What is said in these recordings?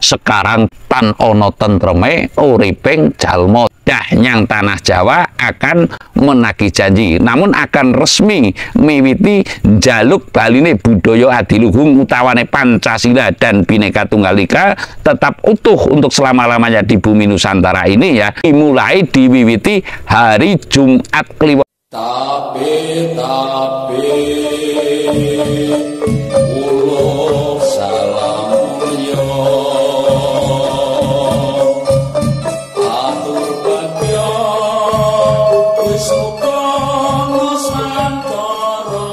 sekarang tan ono tentreme uriping jalma Dahnyang tanah Jawa akan menagih janji, namun akan resmi miwiti jaluk baline budaya adiluhung utawane Pancasila dan Bhinneka Tunggal Ika tetap utuh untuk selama-lamanya di bumi Nusantara ini ya, dimulai diwiwiti hari Jumat Kliwon. Tapi uluk salamnya atur bagya isuka Nusantara.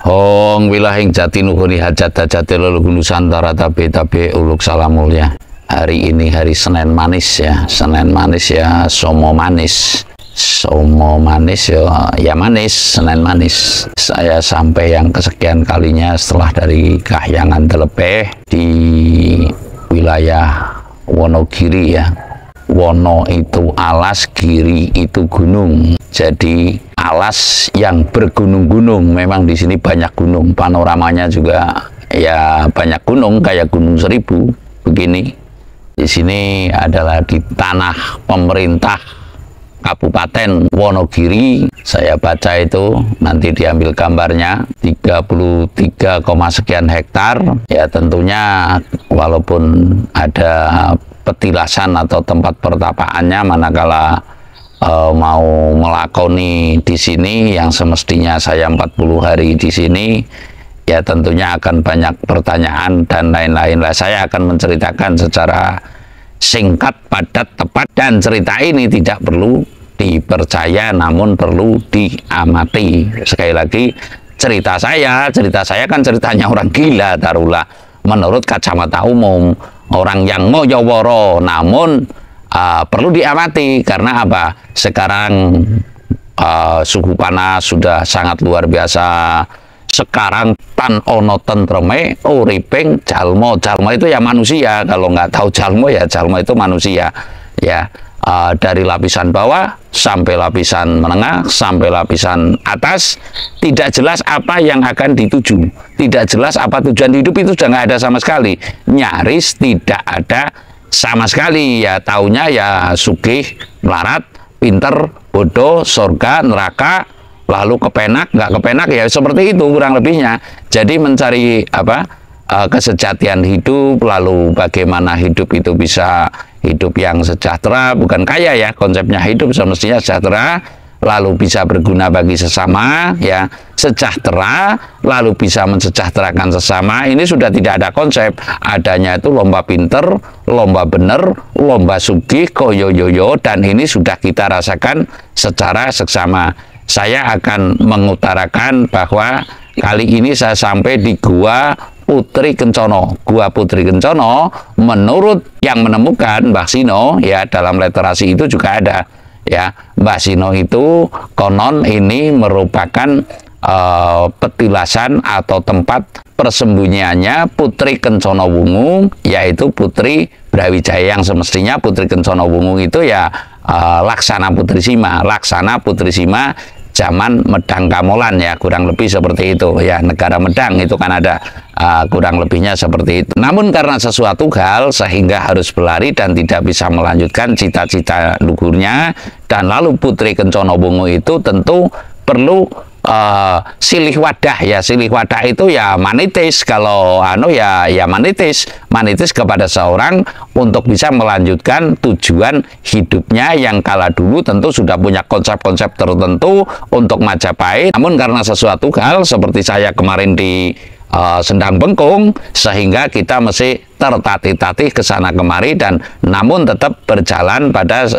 Hong wilahing jati nuhuni hajat-hajat leluhur Nusantara, tapi uluk salam mulia. Hari ini hari Senin manis ya, Senin manis ya, somo manis ya manis, Senin manis. Saya sampai yang kesekian kalinya setelah dari Kahyangan Telepeh di wilayah Wonogiri ya. Wono itu alas, Giri itu gunung. Jadi alas yang bergunung-gunung. Memang di sini banyak gunung. Panoramanya juga ya banyak gunung kayak Gunung Seribu begini. Di sini adalah di tanah pemerintah Kabupaten Wonogiri. Saya baca itu, nanti diambil gambarnya, 33, sekian hektar. Ya tentunya walaupun ada petilasan atau tempat pertapaannya, manakala mau melakoni di sini yang semestinya saya 40 hari di sini, ya tentunya akan banyak pertanyaan dan lain-lain. Saya akan menceritakan secara singkat, padat, tepat, dan cerita ini tidak perlu dipercaya namun perlu diamati. Sekali lagi, cerita saya kan ceritanya orang gila taruhlah, menurut kacamata umum orang yang ngoyoworo, namun perlu diamati karena apa? Sekarang suhu panas sudah sangat luar biasa. Sekarang tan ono tentreme uriping jalma. Jalma itu ya manusia. Kalau nggak tahu jalma ya jalma itu manusia ya. Dari lapisan bawah sampai lapisan menengah sampai lapisan atas, tidak jelas apa yang akan dituju, tidak jelas apa tujuan hidup, itu sudah nggak ada sama sekali, nyaris tidak ada sama sekali. Ya taunya ya sugih, melarat, pinter, bodoh, surga, neraka, lalu kepenak, nggak kepenak, ya seperti itu kurang lebihnya. Jadi mencari apa kesejatian hidup, lalu bagaimana hidup itu bisa hidup yang sejahtera, bukan kaya ya, konsepnya hidup semestinya sejahtera, lalu bisa berguna bagi sesama ya, sejahtera lalu bisa mensejahterakan sesama. Ini sudah tidak ada konsep, adanya itu lomba pinter, lomba bener, lomba sugih, koyoyoyo, dan ini sudah kita rasakan secara seksama. Saya akan mengutarakan bahwa kali ini saya sampai di Gua Putri Kencono. Gua Putri Kencono, menurut yang menemukan Mbah Sino ya, dalam literasi itu juga ada ya, Mbah Sino itu konon ini merupakan petilasan atau tempat persembunyiannya Putri Kencono Wungu, yaitu Putri Brawijaya, yang semestinya Putri Kencono Wungu itu ya Laksana Putri Sima, Laksana Putri Sima zaman Medang Kamolan ya, kurang lebih seperti itu ya, negara Medang itu kan ada kurang lebihnya seperti itu. Namun karena sesuatu hal sehingga harus berlari dan tidak bisa melanjutkan cita-cita luhurnya, dan lalu Putri Kencono Wungu itu tentu perlu silih wadah ya. Silih wadah itu ya manitis, kalau ya manitis kepada seorang untuk bisa melanjutkan tujuan hidupnya yang kala dulu tentu sudah punya konsep-konsep tertentu untuk Majapahit. Namun karena sesuatu hal seperti saya kemarin di Sendang Bengkung, sehingga kita mesti tertatih-tatih ke sana kemari, dan namun tetap berjalan pada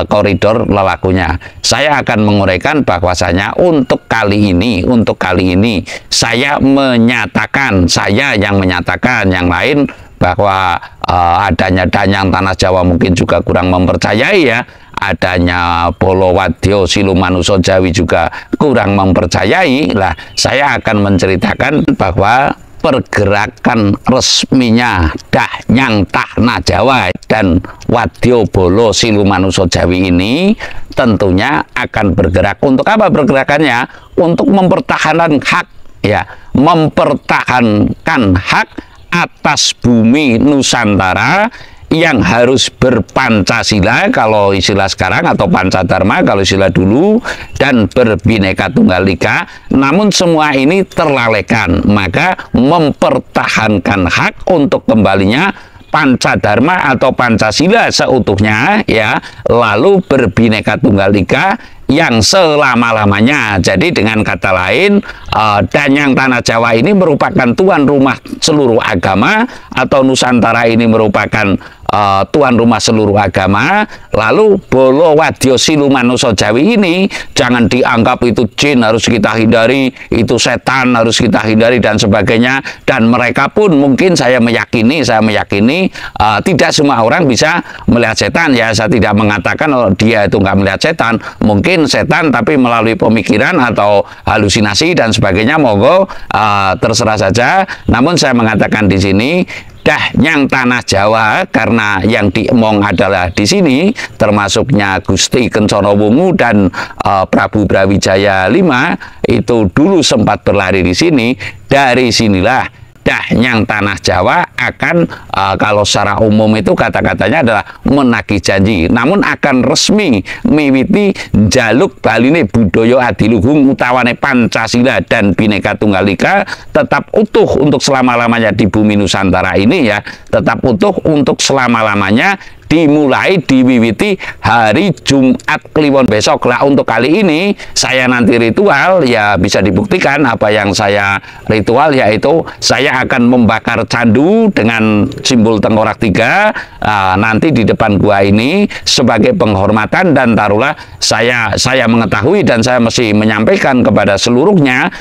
koridor lelakunya. Saya akan menguraikan bahwasanya untuk kali ini saya yang menyatakan, yang lain bahwa adanya Danyang Tanah Jawa mungkin juga kurang mempercayai ya, adanya Bolowadya Silumanusa Jawi juga kurang mempercayai. Lah, saya akan menceritakan bahwa pergerakan resminya Danyang Tanah Jawa dan Wadya Bolo Silumanusa Jawi ini tentunya akan bergerak untuk apa? Pergerakannya untuk mempertahankan hak ya, mempertahankan hak atas bumi Nusantara yang harus berpancasila kalau istilah sekarang, atau Pancadharma kalau istilah dulu, dan berbineka tunggal ika. Namun semua ini terlalaikan, maka mempertahankan hak untuk kembalinya Pancadharma atau Pancasila seutuhnya, ya, lalu berbineka tunggal ika yang selama-lamanya. Jadi dengan kata lain, Danyang Tanah Jawa ini merupakan tuan rumah seluruh agama, atau Nusantara ini merupakan tuan rumah seluruh agama. Lalu Bolo Wadya Siluman Nusa Jawi ini jangan dianggap itu jin harus kita hindari, itu setan harus kita hindari, dan sebagainya. Dan mereka pun mungkin saya meyakini tidak semua orang bisa melihat setan, ya. Saya tidak mengatakan dia itu nggak melihat setan, mungkin setan tapi melalui pemikiran atau halusinasi dan sebagainya, monggo terserah saja. Namun saya mengatakan di sini Danyang Tanah Jawa, karena yang diemong adalah di sini termasuknya Gusti Kencana Wungu dan Prabu Brawijaya V itu dulu sempat berlari di sini. Dari sinilah Danyang Tanah Jawa akan kalau secara umum itu kata-katanya adalah menagih janji, namun akan resmi miwiti jaluk baline budaya adiluhung utawane Pancasila dan Bhinneka Tunggal Ika tetap utuh untuk selama-lamanya di bumi Nusantara ini, ya, tetap utuh untuk selama-lamanya, dimulai diwiwiti hari Jumat Kliwon besok. Lah untuk kali ini saya nanti ritual, ya bisa dibuktikan apa yang saya ritual, yaitu saya akan membakar candu dengan simbol tengkorak 3 nanti di depan gua ini sebagai penghormatan. Dan taruhlah saya mengetahui dan saya mesti menyampaikan kepada seluruhnya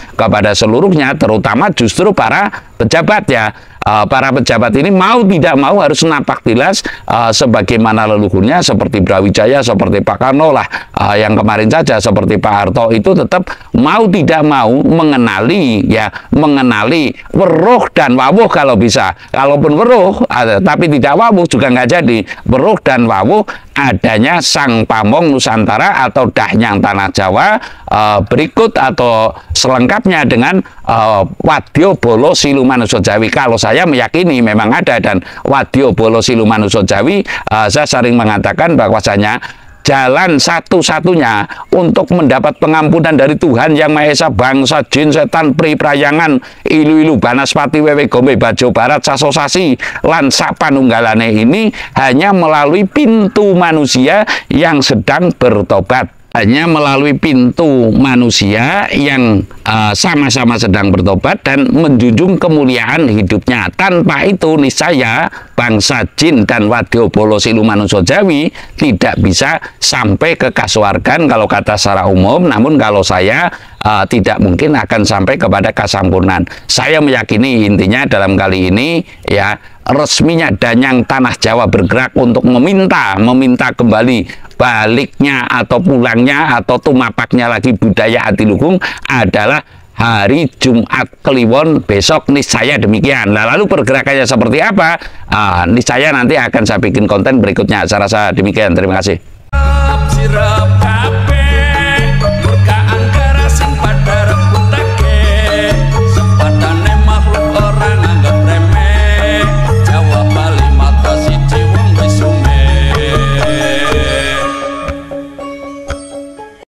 terutama justru para pejabat, ya. Para pejabat ini mau tidak mau harus napak tilas sebagaimana leluhurnya, seperti Brawijaya, seperti Pak Karno lah, yang kemarin saja seperti Pak Harto, itu tetap mau tidak mau mengenali weruh dan wawuh kalau bisa. Kalaupun weruh tapi tidak wawuh juga nggak jadi. Weruh dan wawuh adanya Sang Pamong Nusantara atau Danyang Tanah Jawa berikut atau selengkapnya dengan Wadya Bolo Siluman Nusa Jawi. Kalau saya meyakini memang ada, dan Wadya Bolo Siluman Nusa Jawi saya sering mengatakan bahwasanya jalan satu-satunya untuk mendapat pengampunan dari Tuhan Yang Maha Esa, bangsa jin, setan, pri, prayangan, ilu-ilu, banaspati, wewe, gombe, bajo, barat, sasosasi, lan sapanunggalane ini hanya melalui pintu manusia yang sedang bertobat. Hanya melalui pintu manusia yang sama-sama sedang bertobat dan menjunjung kemuliaan hidupnya. Tanpa itu niscaya bangsa jin dan Wadya Bolo Siluman Nusa Jawi tidak bisa sampai ke kasuwargan kalau kata secara umum. Namun kalau saya tidak mungkin akan sampai kepada kasampurnan. Saya meyakini intinya dalam kali ini, ya, resminya Danyang Tanah Jawa bergerak untuk meminta kembali baliknya atau pulangnya atau tumapaknya lagi budaya adiluhung adalah hari Jumat Kliwon besok, niscaya demikian. Nah, lalu pergerakannya seperti apa? Niscaya nanti akan saya bikin konten berikutnya. Saya rasa demikian. Terima kasih.